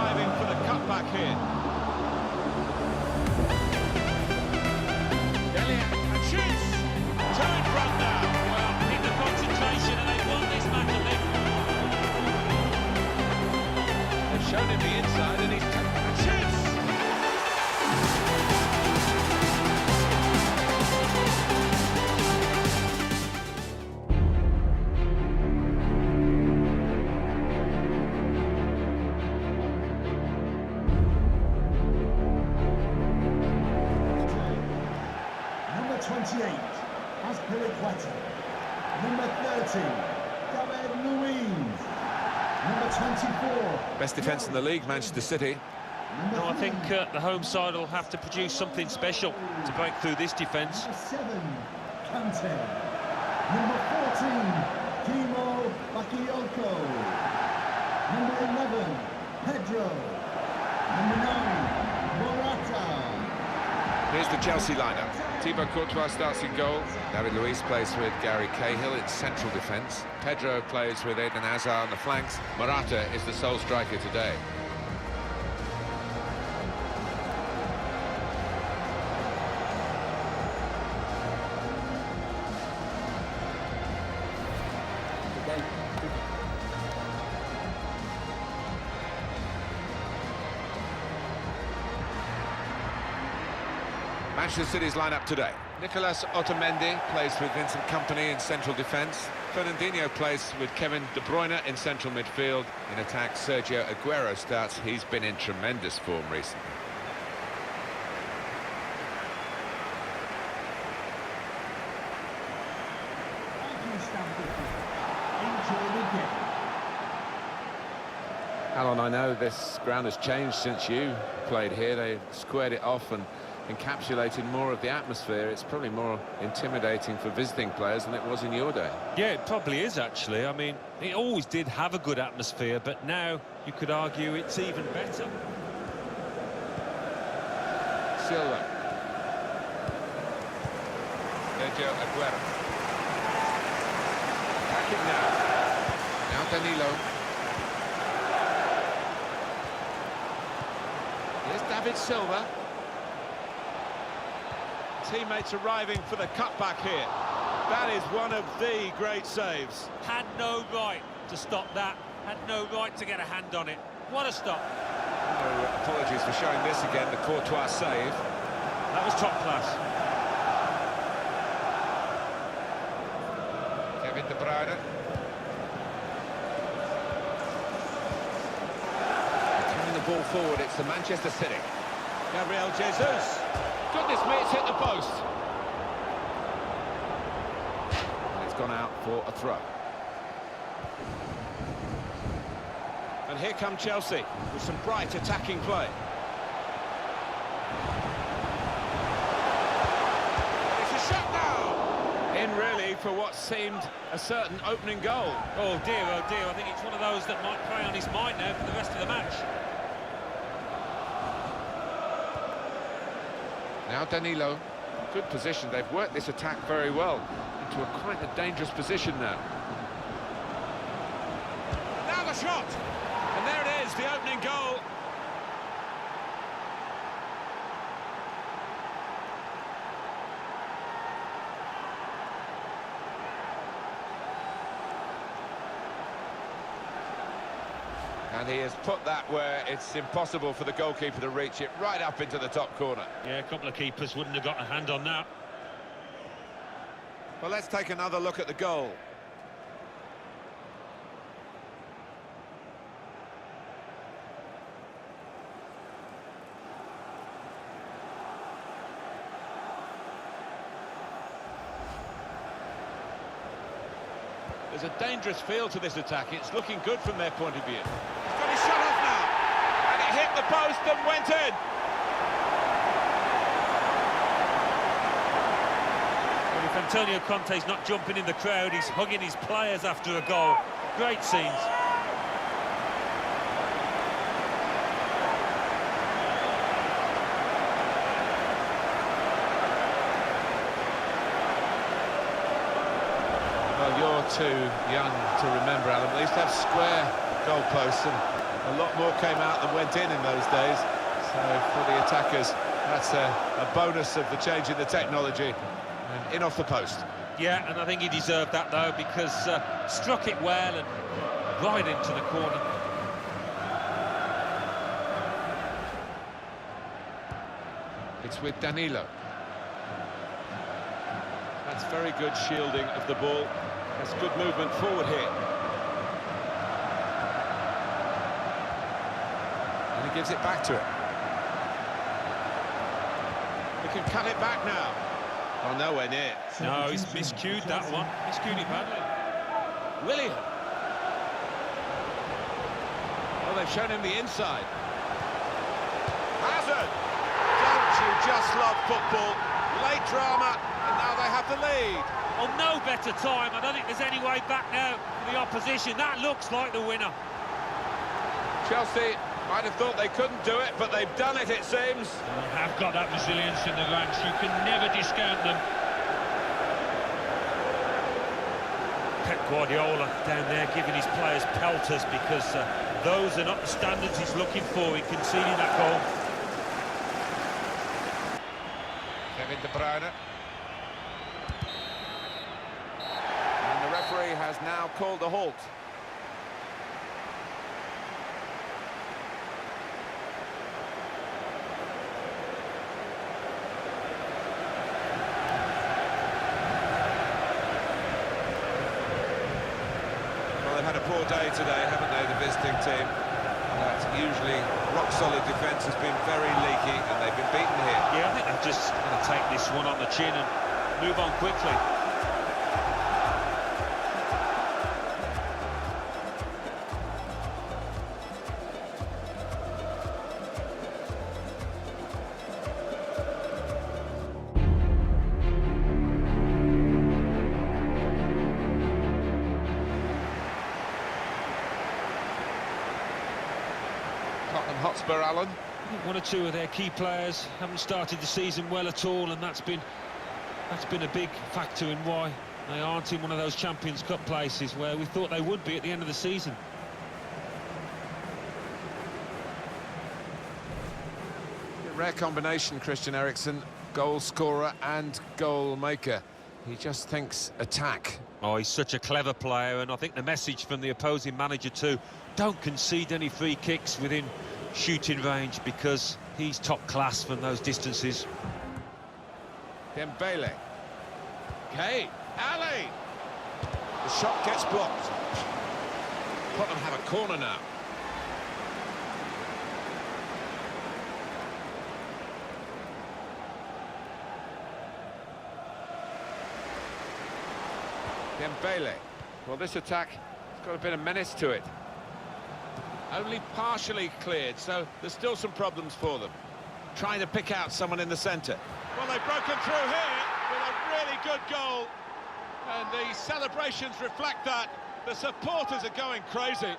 arriving for the cutback here. Elliott, and shoots! Two in front now. Well, keep the concentration and they've won this match, I think. They've shown him the inside and he's... and shoots! Number 28, Azpilicueta. Number 30, David Luiz. Number 24. Best defence in the league, Manchester City. No, I think the home side will have to produce something special to break through this defence. Number 7, Kante. Number 14, Timo Bakayoko. Number 11, Pedro. Number 9, Morata. Here's the Chelsea lineup. Thibaut Courtois starts in goal. David Luiz plays with Gary Cahill in central defence. Pedro plays with Eden Hazard on the flanks. Morata is the sole striker today. Manchester City's lineup today. Nicolas Otamendi plays with Vincent Kompany in central defence. Fernandinho plays with Kevin De Bruyne in central midfield. In attack, Sergio Aguero starts. He's been in tremendous form recently. Thank you, Stamford Bridge. Enjoy the game. Alan, I know this ground has changed since you played here. They squared it off and encapsulated more of the atmosphere. It's probably more intimidating for visiting players than it was in your day. Yeah, it probably is, actually. I mean, it always did have a good atmosphere, but now you could argue it's even better. Silva. Sergio Aguero. Attacking now. Now Danilo. Here's David Silva. Teammates arriving for the cutback here. That is one of the great saves. Had no right to stop that. Had no right to get a hand on it. What a stop. No apologies for showing this again, the Courtois save. That was top class. Kevin De Bruyne. Turning the ball forward, it's the Manchester City. Gabriel Jesus. Goodness me, it's hit the post. And it's gone out for a throw. And here come Chelsea with some bright attacking play. It's a shot now! In really for what seemed a certain opening goal. Oh dear, I think it's one of those that might prey on his mind now for the rest of the match. Now Danilo, good position. They've worked this attack very well into quite a dangerous position now. Now the shot! And there it is, the opening goal. And he has put that where it's impossible for the goalkeeper to reach it, right up into the top corner. Yeah, a couple of keepers wouldn't have got a hand on that. Well, let's take another look at the goal. There's a dangerous feel to this attack. It's looking good from their point of view. He's got his shot off now. And it hit the post and went in. Well, if Antonio Conte's not jumping in the crowd, he's hugging his players after a goal. Great scenes. Well, you're too young to remember, Alan. They used to have square goalposts, and A lot more came out than went in those days. So for the attackers, that's a bonus of the change in the technology. And in off the post. Yeah, and I think he deserved that, though, because struck it well and right into the corner. It's with Danilo. That's very good shielding of the ball. That's good movement forward here. And he gives it back to him. He can cut it back now. Oh, nowhere near. No, he's miscued that one. Miscued it badly. William. Oh, they've shown him the inside. Hazard! Don't you just love football? Late drama, and now they have the lead. Oh, no better time. I don't think there's any way back now for the opposition. That looks like the winner. Chelsea might have thought they couldn't do it, but they've done it, it seems. They have got that resilience in the ranks. You can never discount them. Pep Guardiola down there giving his players pelters because those are not the standards he's looking for in conceding that goal. Kevin De Bruyne. And the referee has now called a halt. Well, they've had a poor day today, haven't they, the visiting team? That's usually rock-solid defence has been very leaky, and they've been beaten here. Yeah, I think they're just going to take this one on the chin and move on quickly. Tottenham Hotspur, Alan. I think one or two of their key players haven't started the season well at all, and that's been a big factor in why they aren't in one of those Champions Cup places where we thought they would be at the end of the season. A rare combination, Christian Eriksen, goal scorer and goal maker. He just thinks attack. Oh, he's such a clever player, and I think the message from the opposing manager too, don't concede any free kicks within shooting range because he's top class from those distances. Dembele. Okay, Ali. The shot gets blocked. Tottenham have a corner now. Dembele. Well, this attack has got a bit of menace to it. Only partially cleared, so there's still some problems for them. Trying to pick out someone in the centre. Well, they've broken through here with a really good goal. And the celebrations reflect that. The supporters are going crazy.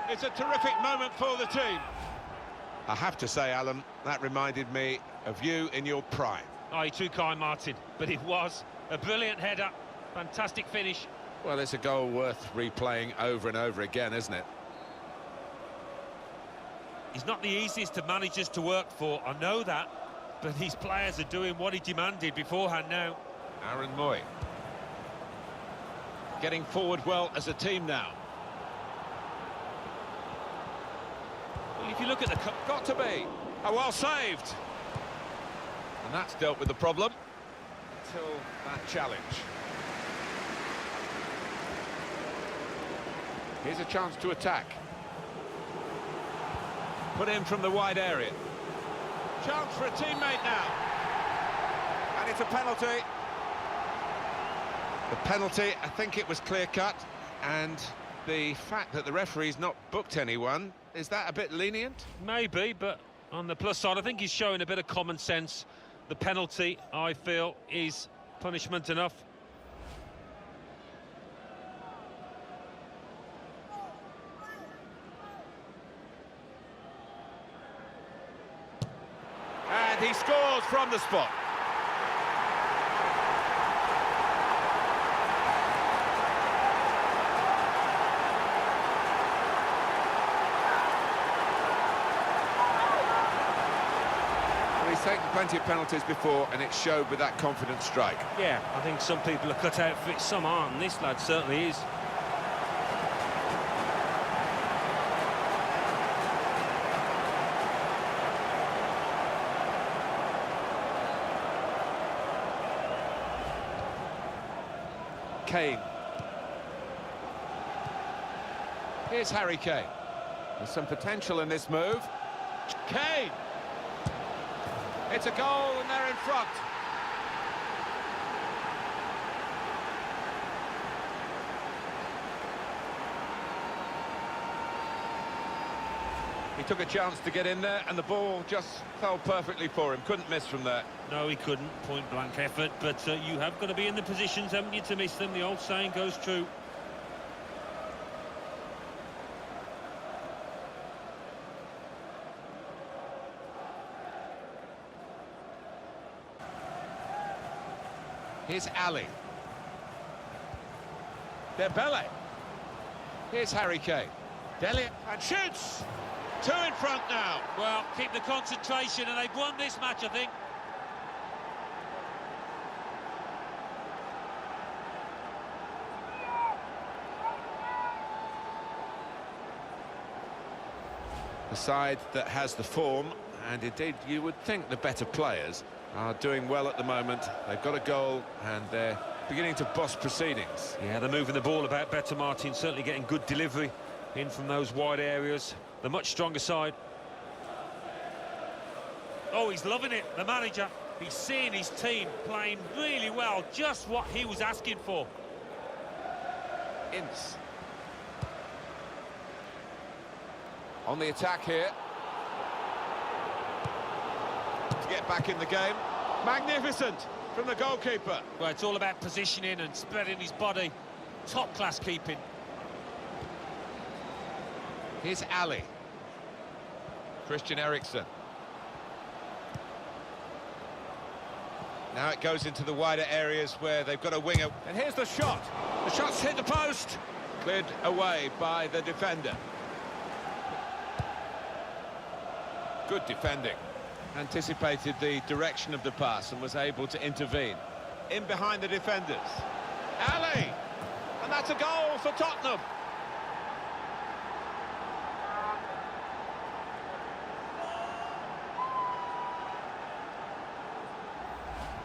It's a terrific moment for the team. I have to say, Alan, that reminded me of you in your prime. Oh, you're too kind, Martin, but it was a brilliant header. Fantastic finish. Well, it's a goal worth replaying over and over again, isn't it? He's not the easiest of managers to work for, I know that, but these players are doing what he demanded beforehand now. Aaron Moy. Getting forward well as a team now. Well, if you look at the... Got to be. Oh, well saved. And that's dealt with the problem until that challenge. Here's a chance to attack. Put in from the wide area. Chance for a teammate now. And it's a penalty. The penalty, I think it was clear-cut. And the fact that the referee's not booked anyone, is that a bit lenient? Maybe, but on the plus side, I think he's showing a bit of common sense. The penalty, I feel, is punishment enough. And he scores from the spot. Well, he's taken plenty of penalties before, and it showed with that confident strike. Yeah, I think some people are cut out for it, some aren't, and this lad certainly is. Kane. Here's Harry Kane. There's some potential in this move. Kane! It's a goal and they're in front. He took a chance to get in there and the ball just fell perfectly for him. Couldn't miss from there. No, he couldn't. Point-blank effort, but you have got to be in the positions, haven't you, to miss them? The old saying goes true. Here's Ali. Dembele. Here's Harry Kane. Dele and shoots! Two in front now. Well, keep the concentration, and they've won this match, I think. The side that has the form, and indeed you would think the better players, are doing well at the moment. They've got a goal and they're beginning to boss proceedings. Yeah, they're moving the ball about better, Martin, certainly getting good delivery in from those wide areas. The much stronger side. Oh, he's loving it, the manager. He's seeing his team playing really well, just what he was asking for. Ince. On the attack here. To get back in the game. Magnificent from the goalkeeper. Well, it's all about positioning and spreading his body. Top-class keeping. Here's Ali. Christian Eriksen. Now it goes into the wider areas where they've got a winger. And here's the shot. The shot's hit the post. Cleared away by the defender. Good defending. Anticipated the direction of the pass and was able to intervene. In behind the defenders. Ali! And that's a goal for Tottenham.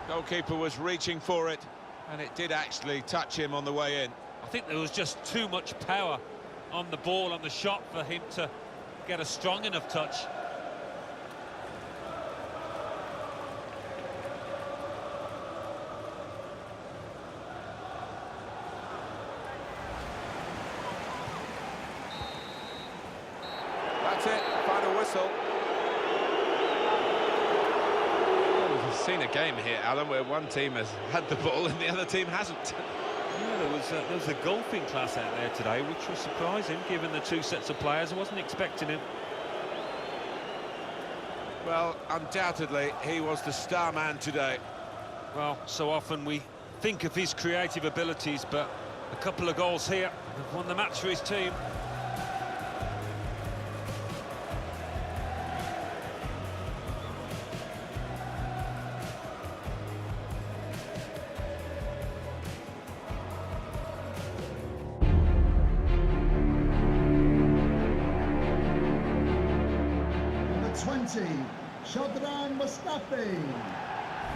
Goalkeeper was reaching for it, and it did actually touch him on the way in. I think there was just too much power on the ball, on the shot, for him to get a strong enough touch. That's it, final whistle. Well, we've seen a game here, Alan, where one team has had the ball and the other team hasn't. Yeah, there was a golfing class out there today, which was surprising, given the two sets of players. I wasn't expecting it. Well, undoubtedly, he was the star man today. Well, so often we think of his creative abilities, but a couple of goals here have won the match for his team.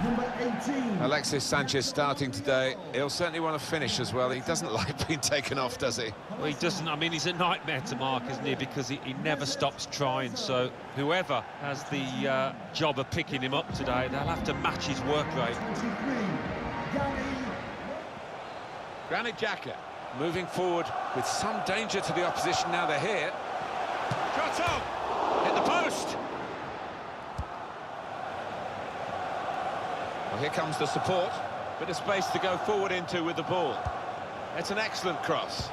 Number 18. Alexis Sanchez starting today. He'll certainly want to finish as well. He doesn't like being taken off, does he? Well, he doesn't. I mean, he's a nightmare to mark, isn't he? Because he never stops trying. So whoever has the job of picking him up today, they'll have to match his work rate. Granit Xhaka moving forward with some danger to the opposition. Now they're here. Shot on! Hit the post! Well, here comes the support. Bit of space to go forward into with the ball. It's an excellent cross.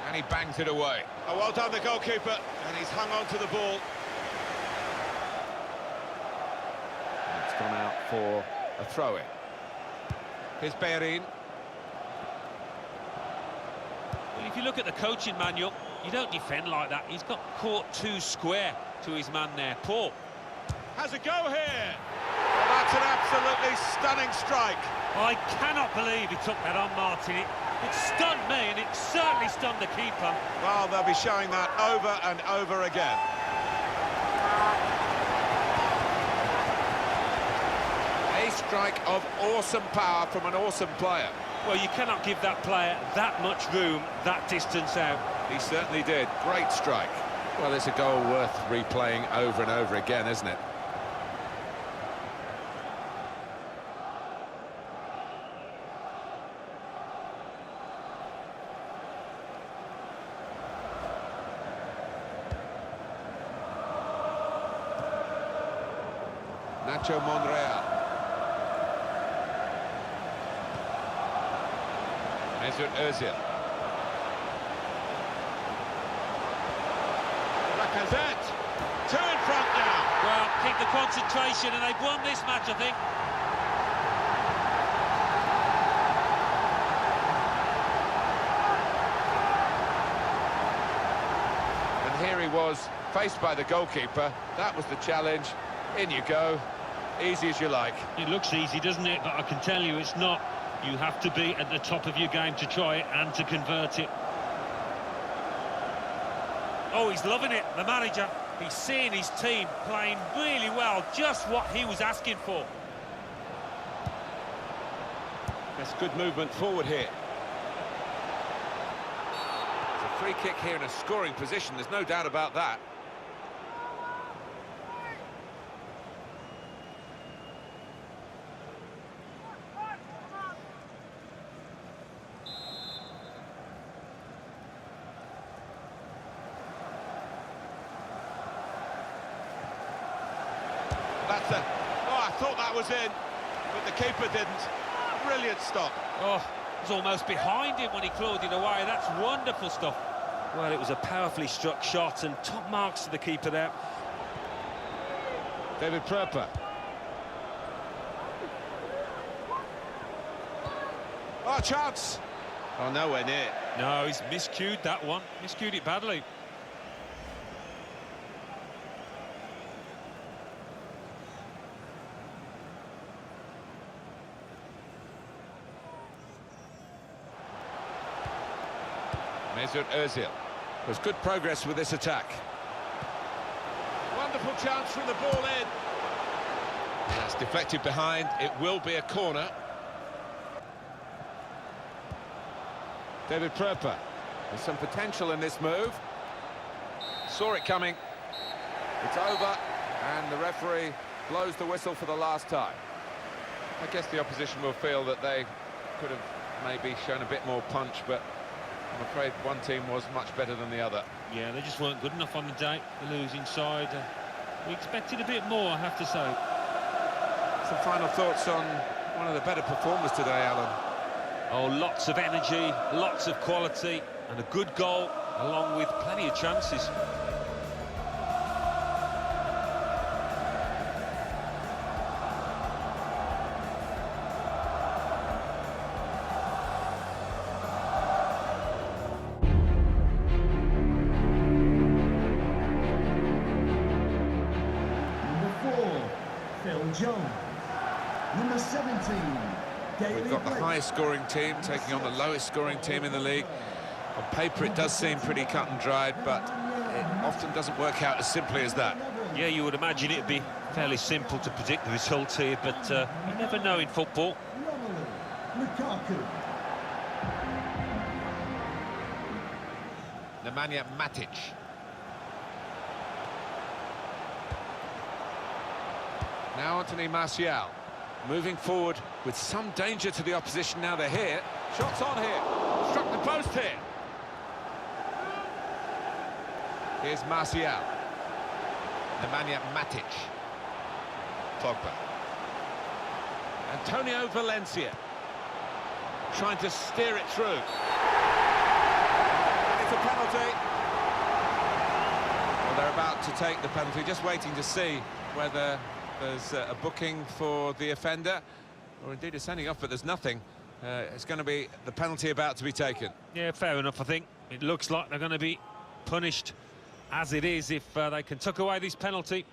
And he bangs it away. Oh, well done, the goalkeeper. And he's hung on to the ball. It's gone out for a throw-in. Here's Bellerin. Well, if you look at the coaching manual, you don't defend like that. He's got caught too square to his man there. Poor. has a go here. Well, that's an absolutely stunning strike. I cannot believe he took that on, Martin. It stunned me, and it certainly stunned the keeper. Well, they'll be showing that over and over again. A strike of awesome power from an awesome player. Well, you cannot give that player that much room, that distance out. He certainly did. Great strike. Well, it's a goal worth replaying over and over again, isn't it? Nacho Monreal. Mesut Ozil. Lacazette. Two in front now. Well, keep the concentration, and they've won this match, I think. And here he was, faced by the goalkeeper. That was the challenge. In you go. Easy as you like. It looks easy, doesn't it? But I can tell you it's not. You have to be at the top of your game to try it and to convert it. Oh, he's loving it, the manager. He's seeing his team playing really well, just what he was asking for. That's good movement forward here. It's a free kick here in a scoring position, there's no doubt about that. That's a... Oh, I thought that was in, but the keeper didn't. Brilliant stop. Oh, he was almost behind him when he clawed it away. That's wonderful stuff. Well, it was a powerfully struck shot, and top marks to the keeper there. David Pröper. Oh, chance! Oh, nowhere near. No, he's miscued that one. Miscued it badly. Mesut Ozil. There's good progress with this attack. Wonderful chance from the ball in. That's deflected behind. It will be a corner. David Pröper. There's some potential in this move. Saw it coming. It's over, and the referee blows the whistle for the last time. I guess the opposition will feel that they could have maybe shown a bit more punch, but I'm afraid one team was much better than the other. Yeah, they just weren't good enough on the day. The losing side. We expected a bit more, I have to say. Some final thoughts on one of the better performers today, Alan. Oh, lots of energy, lots of quality, and a good goal, along with plenty of chances. Number 17, We've got the highest scoring team taking on the lowest scoring team in the league. On paper it does seem pretty cut and dried, but it often doesn't work out as simply as that. Yeah, you would imagine it'd be fairly simple to predict the result here, but you never know in football. Nemanja Matic. Now Anthony Martial, moving forward with some danger to the opposition now they're here. Shots on here, struck the post here. Here's Martial. Nemanja Matic. Pogba. Antonio Valencia, trying to steer it through. And it's a penalty. Well, they're about to take the penalty, just waiting to see whether there's a booking for the offender, or indeed a sending off, but there's nothing. It's going to be the penalty about to be taken. Yeah, fair enough, I think. It looks like they're going to be punished as it is if they can tuck away this penalty.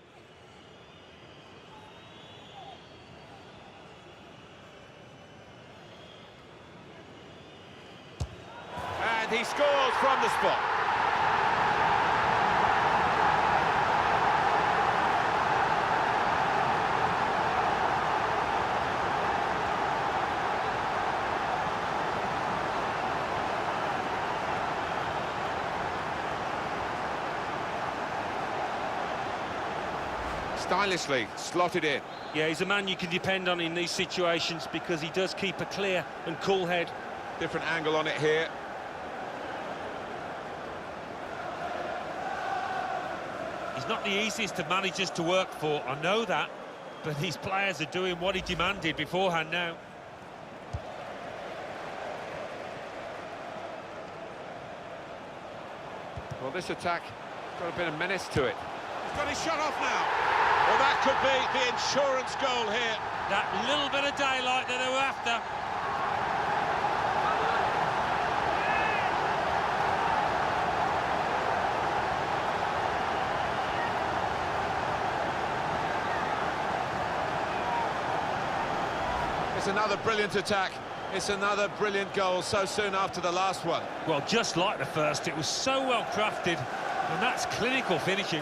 the spot. Stylishly slotted in. Yeah, he's a man you can depend on in these situations because he does keep a clear and cool head. Different angle on it here. He's not the easiest of managers to work for, I know that, but these players are doing what he demanded beforehand now. Well, this attack got a bit of menace to it. He's got his shot off now. Well, that could be the insurance goal here. That little bit of daylight that they were after. It's another brilliant attack. It's another brilliant goal so soon after the last one. Well, just like the first, it was so well crafted, and that's clinical finishing.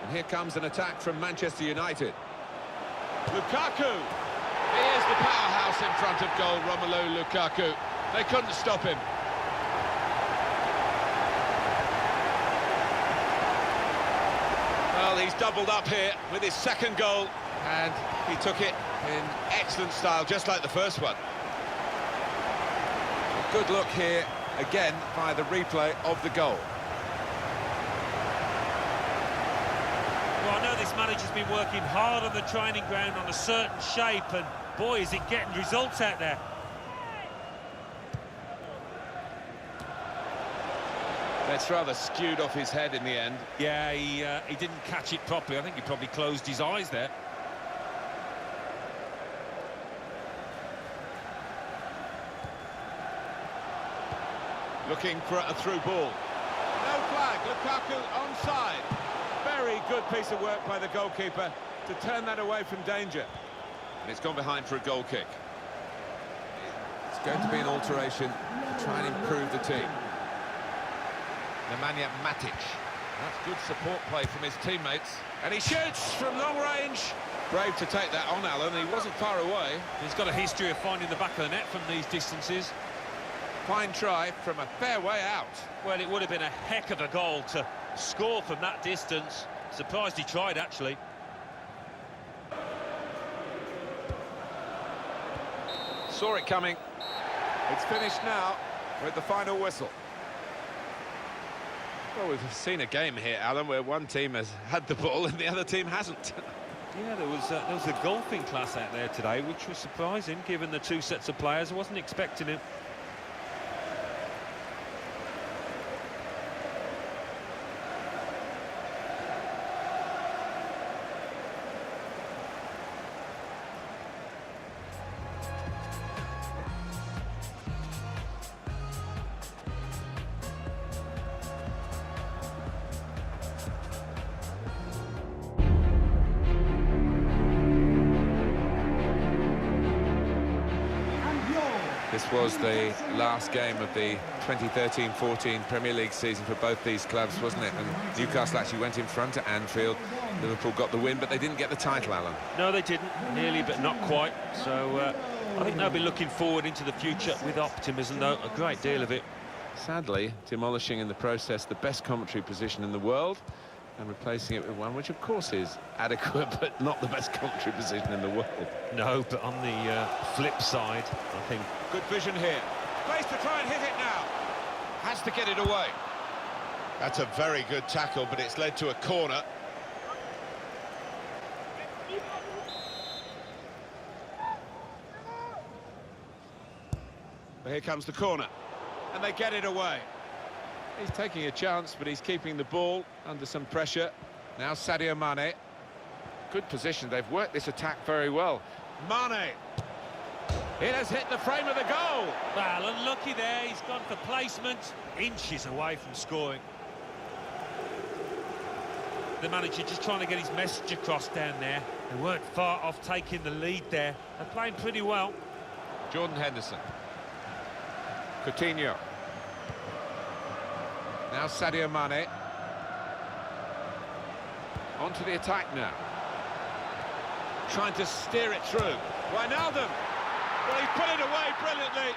And here comes an attack from Manchester United. Lukaku. He is the powerhouse in front of goal, Romelu Lukaku. They couldn't stop him. Well, he's doubled up here with his second goal, and he took it in excellent style, just like the first one. A good look here, again, by the replay of the goal. Well, I know this manager's been working hard on the training ground on a certain shape, and boy, is it getting results out there. That's rather skewed off his head in the end. Yeah, he didn't catch it properly. I think he probably closed his eyes there. Looking for a through ball. No flag, Lukaku onside. Very good piece of work by the goalkeeper to turn that away from danger. And it's gone behind for a goal kick. It's going to be an alteration to try and improve the team. Nemanja Matic. That's good support play from his teammates. And he shoots from long range. Brave to take that on, Alan. He wasn't far away. He's got a history of finding the back of the net from these distances. Fine try from a fair way out. Well, it would have been a heck of a goal to score from that distance. Surprised he tried, actually. Saw it coming. It's finished now with the final whistle. Well, we've seen a game here, Alan, where one team has had the ball and the other team hasn't. Yeah, there was a golfing class out there today, which was surprising, given the two sets of players. I wasn't expecting it. This was the last game of the 2013-14 Premier League season for both these clubs, wasn't it? And Newcastle actually went in front at Anfield. Liverpool got the win, but they didn't get the title, Alan. No, they didn't. Nearly, but not quite. So I think they'll be looking forward into the future with optimism, though, a great deal of it. Sadly, demolishing in the process the best commentary position in the world and replacing it with one which, of course, is adequate, but not the best commentary position in the world. No, but on the flip side, I think... Good vision here. Space to try and hit it now. Has to get it away. That's a very good tackle, but it's led to a corner. But here comes the corner. And they get it away. He's taking a chance, but he's keeping the ball under some pressure. Now Sadio Mane. Good position. They've worked this attack very well. Mane. It has hit the frame of the goal. Well, unlucky there, he's gone for placement, inches away from scoring. The manager just trying to get his message across down there. They weren't far off taking the lead there. They're playing pretty well. Jordan Henderson. Coutinho. Now Sadio Mane. Onto the attack now. Trying to steer it through. Wijnaldum. Well, he's put it away brilliantly.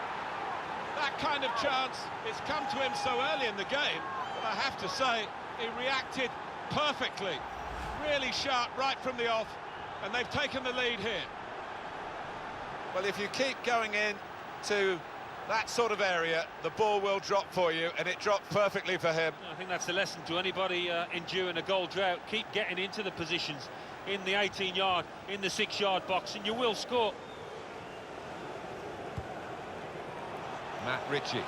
That kind of chance, it's come to him so early in the game, but I have to say, he reacted perfectly. Really sharp right from the off, and they've taken the lead here. Well, if you keep going in to that sort of area, the ball will drop for you, and it dropped perfectly for him. I think that's the lesson to anybody enduring a goal drought. Keep getting into the positions in the 18-yard, in the 6-yard box, and you will score. Matt Ritchie.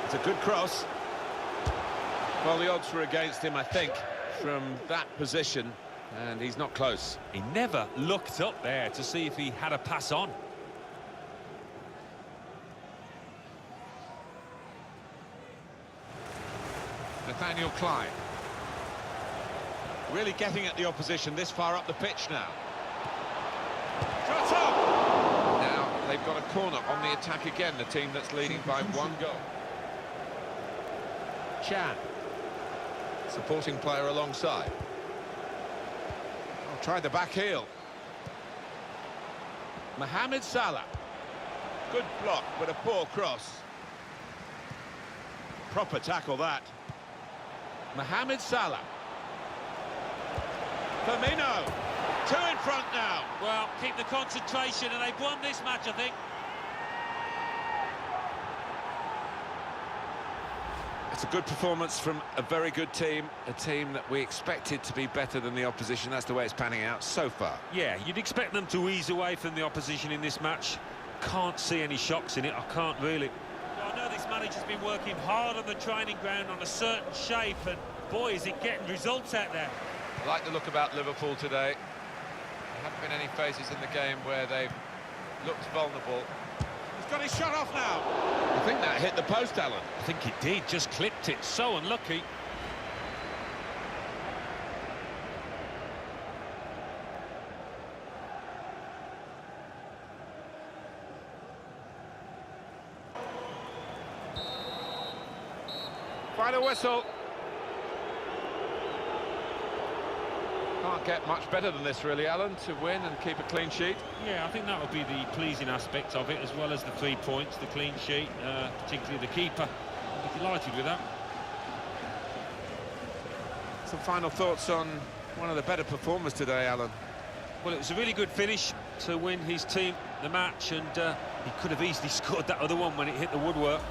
It's a good cross. Well, the odds were against him, I think, from that position, and he's not close. He never looked up there to see if he had a pass on. Nathaniel Klein. Really getting at the opposition this far up the pitch now. Shot up! Now they've got a corner on the attack again, the team that's leading by 1 goal. Chan. Supporting player alongside. Oh, tried the back heel. Mohamed Salah. Good block, but a poor cross. Proper tackle that. Mohamed Salah. Firmino. 2 in front now. Well, keep the concentration, and they've won this match, I think. It's a good performance from a very good team, a team that we expected to be better than the opposition. That's the way it's panning out so far. Yeah, you'd expect them to ease away from the opposition in this match. Can't see any shocks in it, I can't really. Well, I know this manager's been working hard on the training ground on a certain shape, and boy, is it getting results out there. I like the look about Liverpool today. There haven't been any phases in the game where they've looked vulnerable. He's got his shot off now. I think that hit the post, Alan. I think it did, just clipped it, so unlucky. Final whistle. Can't get much better than this, really, Alan, to win and keep a clean sheet. Yeah, I think that would be the pleasing aspect of it, as well as the 3 points, the clean sheet, particularly the keeper. I'd be delighted with that. Some final thoughts on one of the better performers today, Alan. Well, it was a really good finish to win his team the match, and he could have easily scored that other one when it hit the woodwork.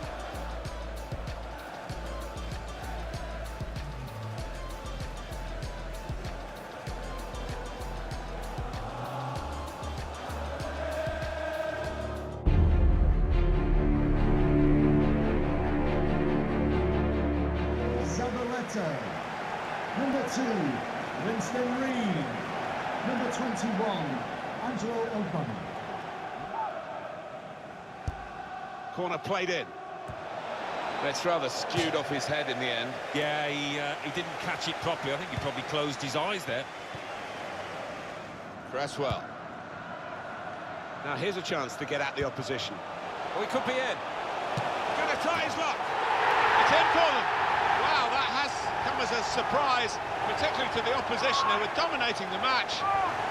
Number 2, Winston Reid. Number 21, Angelo O'Connor. Corner played in. It's rather skewed off his head in the end. Yeah, he didn't catch it properly. I think he probably closed his eyes there. Cresswell. Now here's a chance to get at the opposition. Oh, he could be in. Gonna try his luck. It's in for them. Wow, that has come as a surprise, particularly to the opposition. They were dominating the match,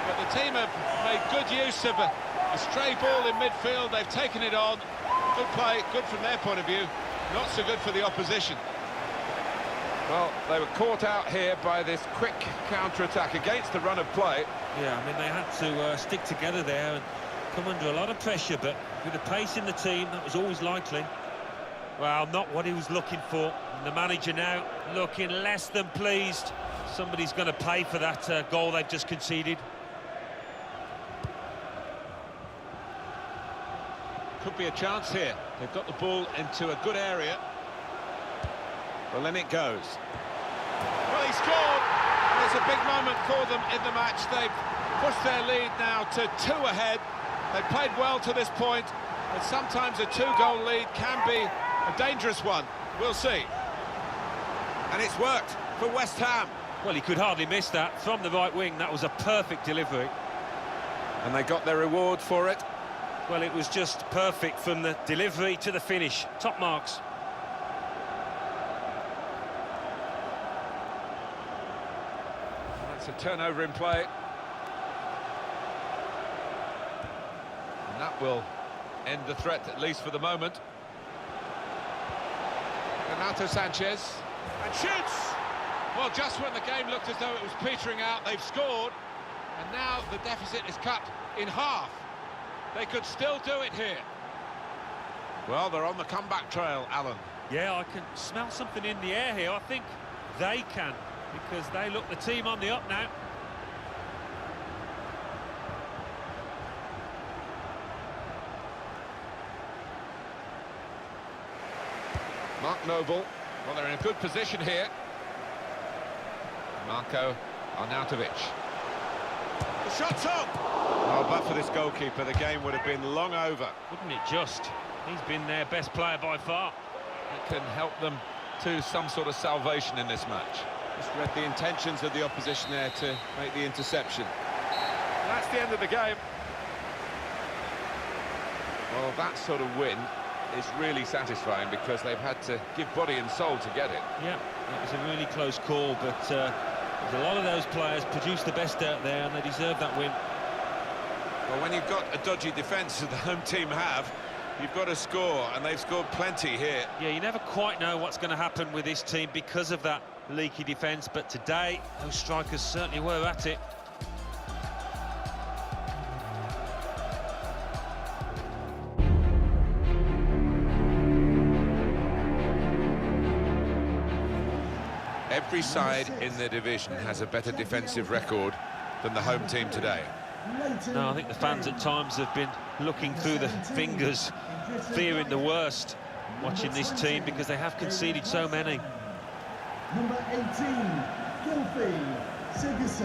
but the team have made good use of a stray ball in midfield. They've taken it on. Good play, good from their point of view. Not so good for the opposition. Well, they were caught out here by this quick counter-attack against the run of play. Yeah, I mean, they had to stick together there and come under a lot of pressure, but with the pace in the team, that was always likely. Well, not what he was looking for. And the manager now looking less than pleased. Somebody's going to pay for that goal they've just conceded. Could be a chance here. They've got the ball into a good area. Well, then it goes. Well, he scored. Well, it's a big moment for them in the match. They've pushed their lead now to 2 ahead. They played well to this point, but sometimes a 2-goal lead can be a dangerous one. We'll see. And it's worked for West Ham. Well, he could hardly miss that from the right wing. That was a perfect delivery. And they got their reward for it. Well, it was just perfect from the delivery to the finish. Top marks. That's a turnover in play. And that will end the threat, at least for the moment. Renato Sanchez. And shoots! Well, just when the game looked as though it was petering out, they've scored. And now the deficit is cut in half. They could still do it here. Well, they're on the comeback trail, Alan. Yeah, I can smell something in the air here. I think they can, because they look the team on the up now. Mark Noble. Well, they're in a good position here. Marko Arnautovic. The shot's on! Oh, but for this goalkeeper, the game would have been long over. Wouldn't it just? He's been their best player by far. It can help them to some sort of salvation in this match. Just read the intentions of the opposition there to make the interception. And that's the end of the game. Well, that sort of win is really satisfying because they've had to give body and soul to get it. Yeah, it was a really close call, but a lot of those players produced the best out there and they deserve that win. Well, when you've got a dodgy defence as the home team have, you've got to score, and they've scored plenty here. Yeah, you never quite know what's going to happen with this team because of that leaky defence, but today, those strikers certainly were at it. Every side in the division has a better defensive record than the home team today. No, I think the fans at times have been looking through the fingers, fearing the worst, watching this team because they have conceded so many. Number 18, Cedders.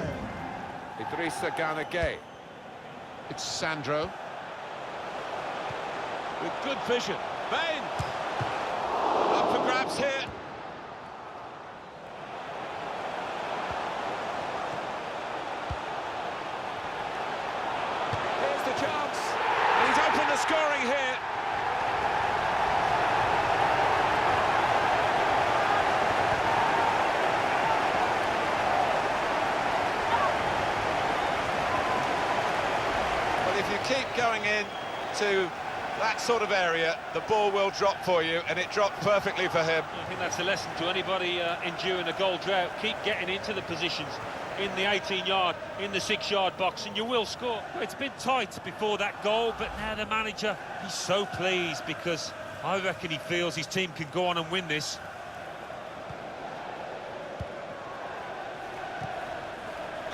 Idrissa Gana Gueye. It's Sandro. With good vision. Bain! Up for grabs here. Chance, and he's opened the scoring here. Well, if you keep going in to that sort of area, the ball will drop for you, and it dropped perfectly for him. I think that's a lesson to anybody enduring a goal drought. Keep getting into the positions in the 18-yard, in the 6-yard box, and you will score. It's been tight before that goal, but now the manager, he's so pleased because I reckon he feels his team can go on and win this.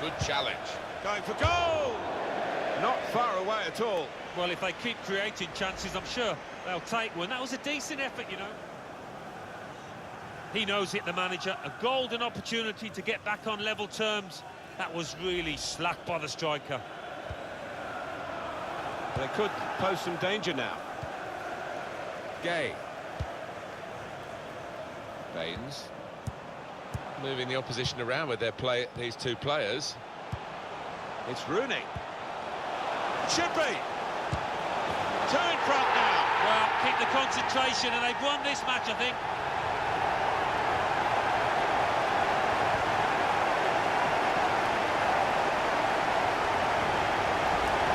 Good challenge. Going for goal! Not far away at all. Well, if they keep creating chances, I'm sure they'll take one. That was a decent effort, you know. He knows it, the manager. A golden opportunity to get back on level terms. That was really slack by the striker. They could pose some danger now. Gueye. Baines. Moving the opposition around with their play, these two players. It's Rooney. Should be. Two in front now. Well, keep the concentration, and they've won this match, I think.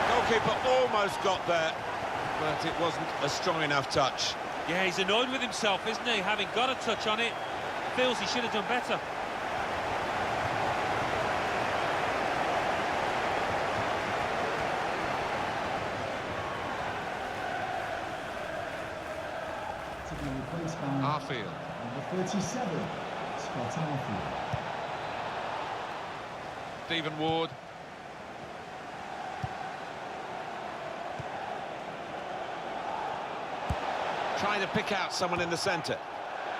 Goalkeeper almost got there, but it wasn't a strong enough touch. Yeah, he's annoyed with himself, isn't he? Having got a touch on it, feels he should have done better. To be replaced by Arfield. number 37, Scott Arfield. Stephen Ward. Trying to pick out someone in the centre.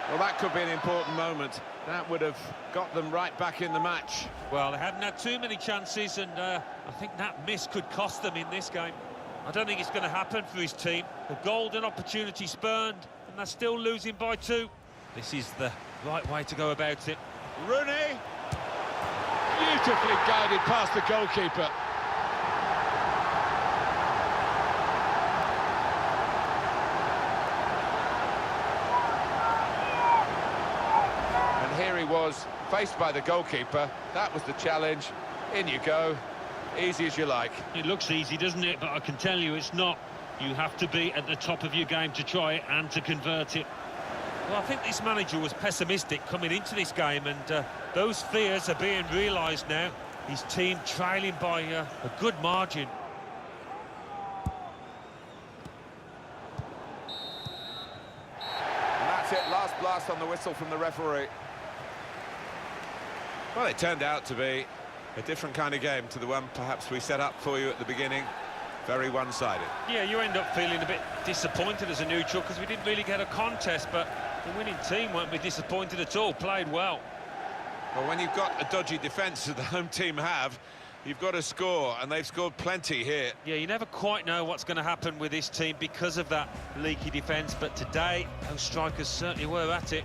Well, that could be an important moment That would have got them right back in the match. Well, they hadn't had too many chances, and I think that miss could cost them in this game. I don't think it's going to happen for his team. The golden opportunity spurned, and they're still losing by 2. This is the right way to go about it. Rooney! Beautifully guided past the goalkeeper. And here he was, faced by the goalkeeper. That was the challenge. In you go. Easy as you like. It looks easy, doesn't it? But I can tell you it's not. You have to be at the top of your game to try it and to convert it. Well, I think this manager was pessimistic coming into this game, and those fears are being realised now. His team trailing by a good margin. And that's it, last blast on the whistle from the referee. Well, it turned out to be a different kind of game to the one perhaps we set up for you at the beginning. Very one-sided. Yeah, you end up feeling a bit disappointed as a neutral because we didn't really get a contest, but the winning team won't be disappointed at all. Played well. Well, when you've got a dodgy defence that the home team have, you've got to score, and they've scored plenty here. Yeah, you never quite know what's going to happen with this team because of that leaky defence, but today those strikers certainly were at it.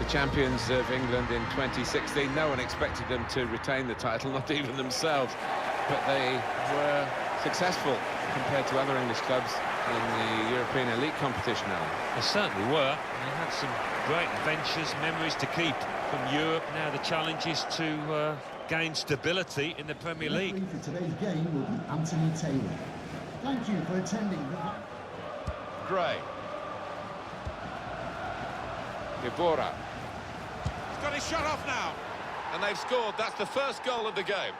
Champions of England in 2016. No one expected them to retain the title, not even themselves, but they were successful compared to other English clubs in the European elite competition, Alan. They certainly were. They had some great adventures, memories to keep from Europe. Now the challenge is to gain stability in the Premier League. The referee for today's game will be Anthony Taylor. Thank you for attending the... Gray. Ibora. Got his shot off now, and they've scored. That's the first goal of the game.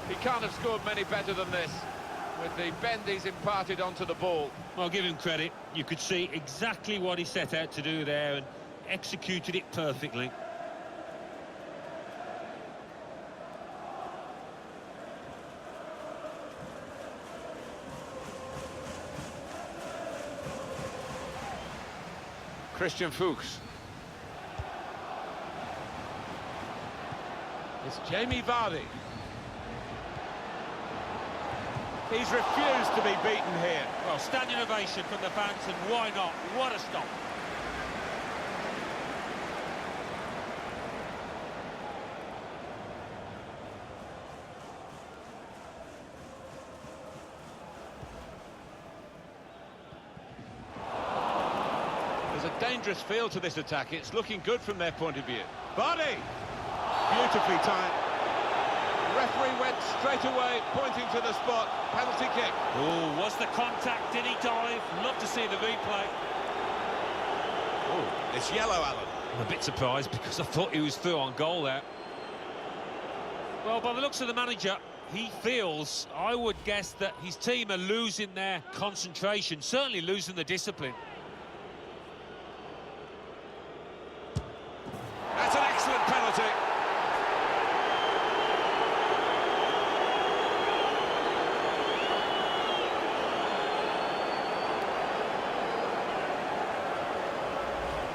He can't have scored many better than this, with the bend he's imparted onto the ball. Well, give him credit. You could see exactly what he set out to do there and executed it perfectly. Christian Fuchs. It's Jamie Vardy. He's refused to be beaten here. Well, standing ovation from the fans, and why not? What a stop. There's a dangerous feel to this attack. It's looking good from their point of view. Vardy! Beautifully timed. The referee went straight away, pointing to the spot. Penalty kick. Oh, was the contact? Did he dive? Love to see the replay. Oh, it's yellow, Alan. I'm a bit surprised because I thought he was through on goal there. Well, by the looks of the manager, he feels, I would guess, that his team are losing their concentration, certainly losing the discipline. That's an excellent penalty.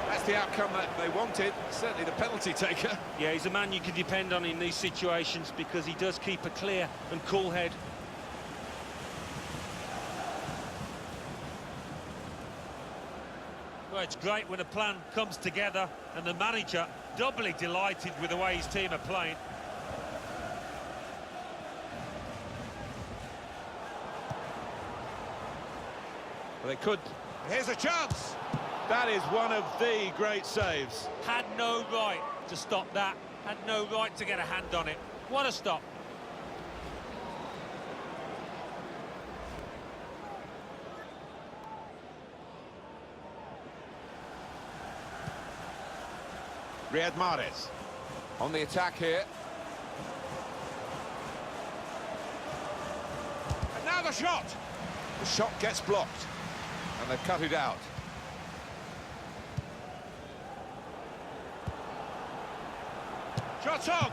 That's the outcome that they wanted, certainly the penalty taker. Yeah, he's a man you can depend on in these situations because he does keep a clear and cool head. Well, it's great when a plan comes together and the manager doubly delighted with the way his team are playing. Well, they could. Here's a chance. That is one of the great saves. Had no right to stop that. Had no right to get a hand on it. What a stop. Riyad Mahrez on the attack here. a shot! The shot gets blocked, and they've cut it out. Shot on!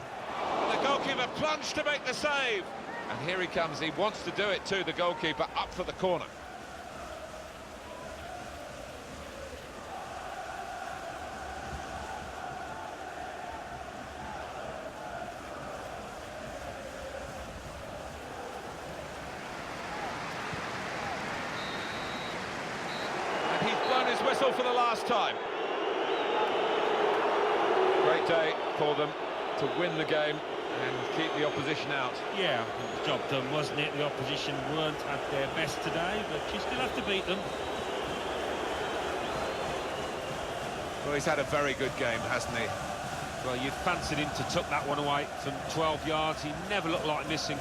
And the goalkeeper plunged to make the save. And here he comes, he wants to do it too, the goalkeeper, up for the corner. And he's blown his whistle for the last time. Great day for them to win the game and keep the opposition out. Yeah, the job done, wasn't it? The opposition weren't at their best today, but you still have to beat them. Well, he's had a very good game, hasn't he? Well, you'd fancied him to tuck that one away from 12 yards. He never looked like missing.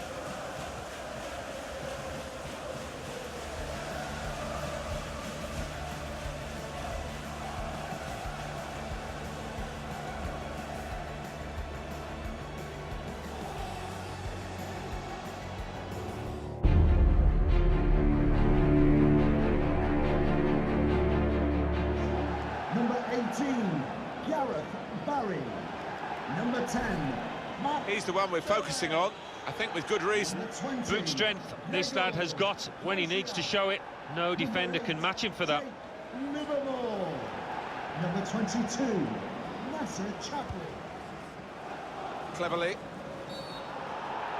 Number 10, he's the one we're focusing on, I think with good reason. Boot strength this lad has got when he needs to show it. No defender can match him for that. Liverpool. Number 22, Chaplin. Cleverly,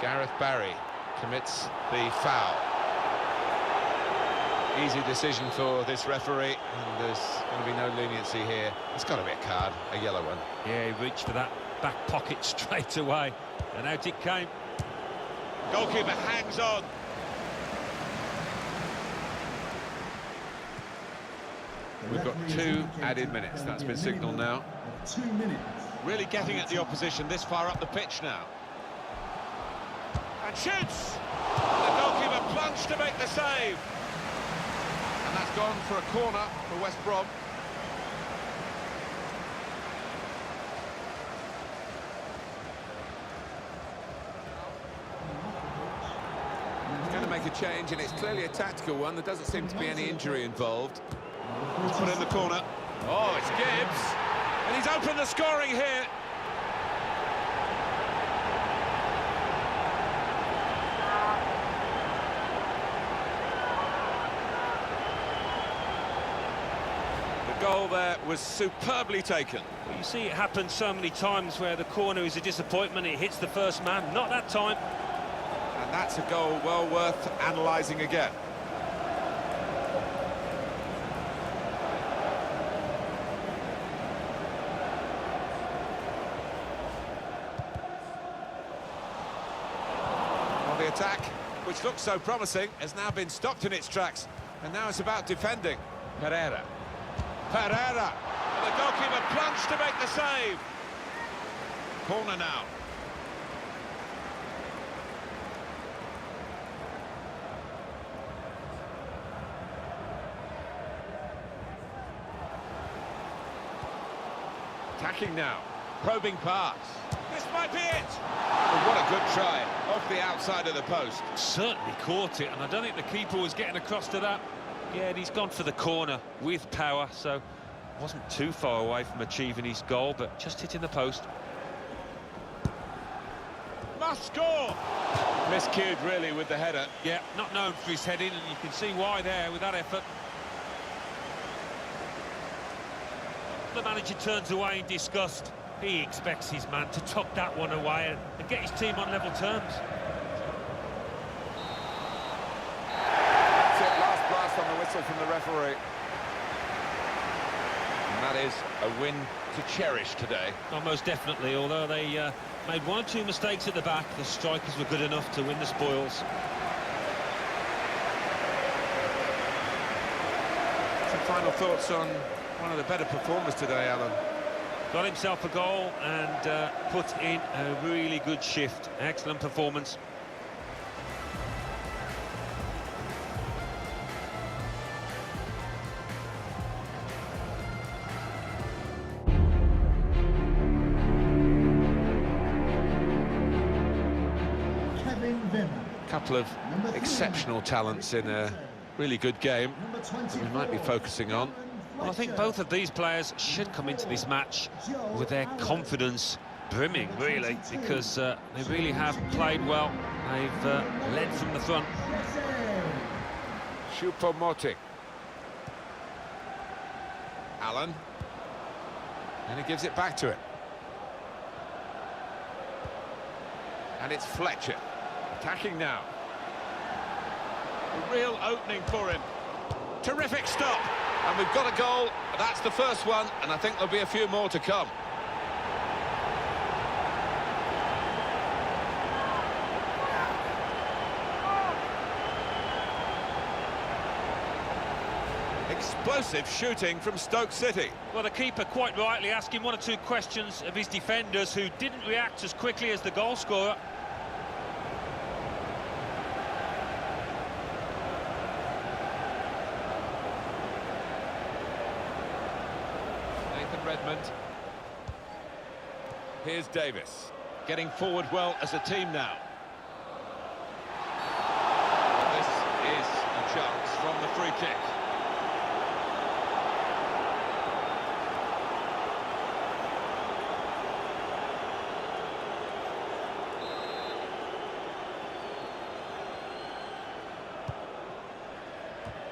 Gareth Barry commits the foul. Easy decision for this referee, and there's going to be no leniency here. It's got to be a card, a yellow one. Yeah, he reached for that back pocket straight away, and out it came. Goalkeeper hangs on. We've got 2 added minutes. That's been signalled now. 2 minutes. Really getting at the opposition this far up the pitch now. And shoots! The goalkeeper plunged to make the save. And that's gone for a corner for West Brom. He's going to make a change, and it's clearly a tactical one. There doesn't seem to be any injury involved. He's put in the corner. Oh, it's Gibbs. And he's opened the scoring here. The goal there was superbly taken. Well, you see it happen so many times where the corner is a disappointment. It hits the first man, not that time. And that's a goal well worth analysing again. Well, the attack, which looked so promising, has now been stopped in its tracks. And now it's about defending. Pereira. Pereira! And the goalkeeper plunged to make the save. Corner now. Attacking now, probing pass. This might be it! But what a good try, off the outside of the post. Certainly caught it, and I don't think the keeper was getting across to that. Yeah, and he's gone for the corner with power, so wasn't too far away from achieving his goal, but just hitting the post. Must score! Miscued, really, with the header. Yeah, not known for his heading, and you can see why there with that effort. The manager turns away in disgust. He expects his man to tuck that one away and get his team on level terms. That's it, last blast on the whistle from the referee. And that is a win to cherish today. Oh, most definitely, although they made 1 or 2 mistakes at the back, the strikers were good enough to win the spoils. Some final thoughts on one of the better performers today, Alan. Got himself a goal and put in a really good shift. Excellent performance. couple of exceptional talents in a really good game that we might be focusing on. Well, I think both of these players should come into this match with their confidence brimming, really, because they really have played well. They've led from the front. Choupo-Moting. Allen. And he gives it back to him. And it's Fletcher. Attacking now. A real opening for him. Terrific stop. And we've got a goal. That's the first one, and I think there'll be a few more to come. Explosive shooting from Stoke City. Well, the keeper quite rightly asking one or two questions of his defenders, who didn't react as quickly as the goal scorer. Nathan Redmond. Here's Davis. Getting forward well as a team now. This is a chance from the free kick.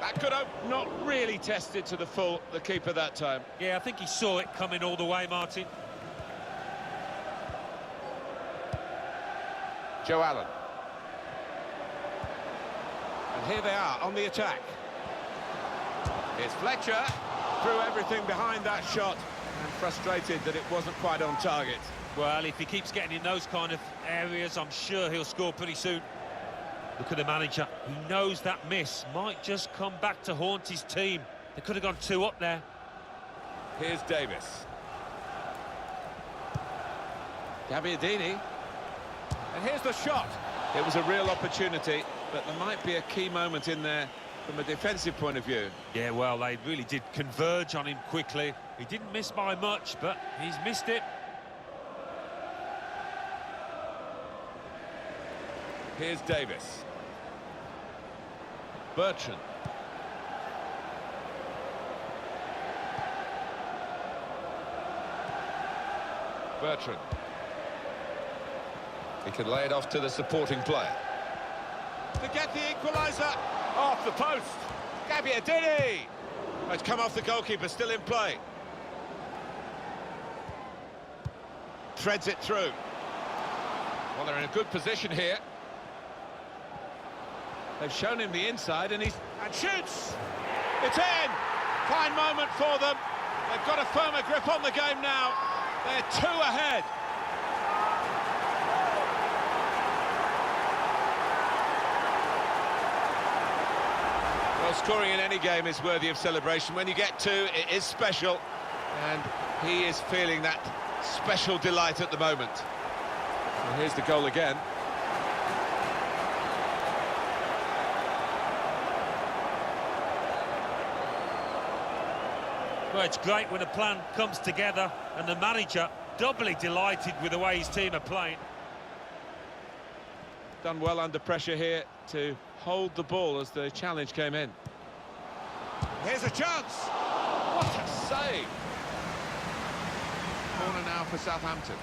That could have not really tested to the full, the keeper that time. Yeah, I think he saw it coming all the way, Martin. Joe Allen. And here they are on the attack. It's Fletcher. Threw everything behind that shot and frustrated that it wasn't quite on target. Well, if he keeps getting in those kind of areas, I'm sure he'll score pretty soon. Look at the manager. He knows that miss might just come back to haunt his team. They could have gone 2 up there. Here's Davis. Gabbiadini. And here's the shot. It was a real opportunity, but there might be a key moment in there from a defensive point of view. Yeah, well, they really did converge on him quickly. He didn't miss by much, but he's missed it. Here's Davis. Bertrand. Bertrand. He can lay it off to the supporting player. To get the equaliser. Off the post. Gabbiadini. It's come off the goalkeeper, still in play. Threads it through. Well, they're in a good position here. They've shown him the inside and shoots! It's in! Fine moment for them. They've got a firmer grip on the game now. They're 2 ahead. Well, scoring in any game is worthy of celebration. When you get 2, it is special. And he is feeling that special delight at the moment. And here's the goal again. Well, it's great when a plan comes together, and the manager doubly delighted with the way his team are playing. Done well under pressure here to hold the ball as the challenge came in. Here's a chance! What a save! Corner now for Southampton.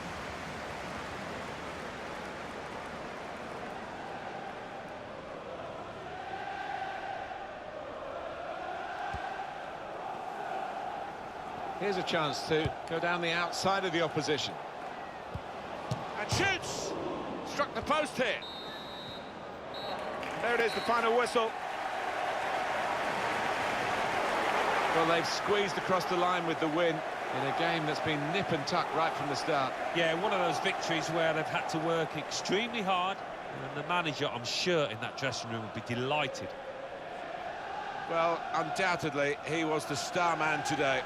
Here's a chance to go down the outside of the opposition. And shoots! Struck the post here. There it is, the final whistle. Well, they've squeezed across the line with the win in a game that's been nip and tuck right from the start. Yeah, one of those victories where they've had to work extremely hard, and the manager, I'm sure, in that dressing room would be delighted. Well, undoubtedly, he was the star man today.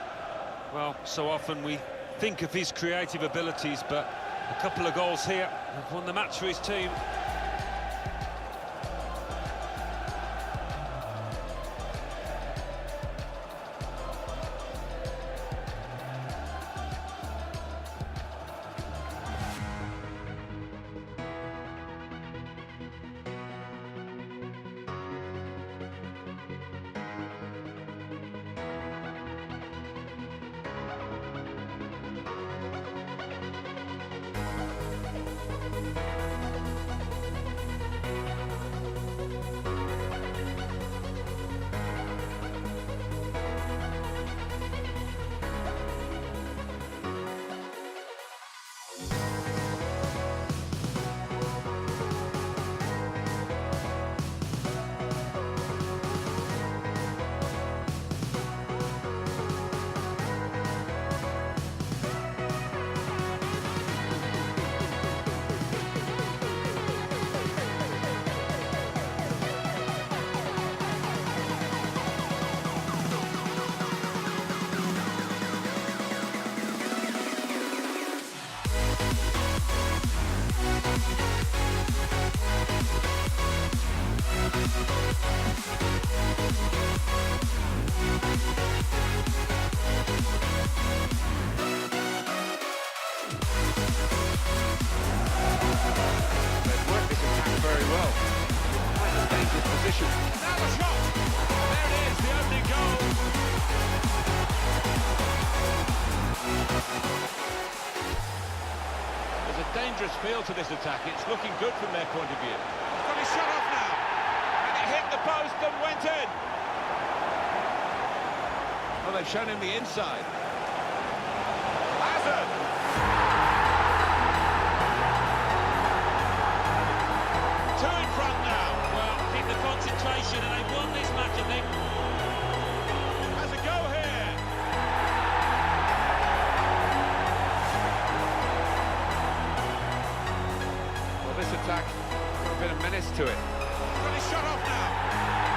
Well, so often we think of his creative abilities, but a couple of goals here have won the match for his team. position. Now the shot! There it is, the opening goal. There's a dangerous feel to this attack. It's looking good from their point of view. He's got his shot off now. And it hit the post and went in. Well, they've shown him the inside. Hazard! Two in front now. Well, keep the concentration, and they won this match, I think. Has a go here. Well, this attack got a bit of menace to it. He's got his shot off now.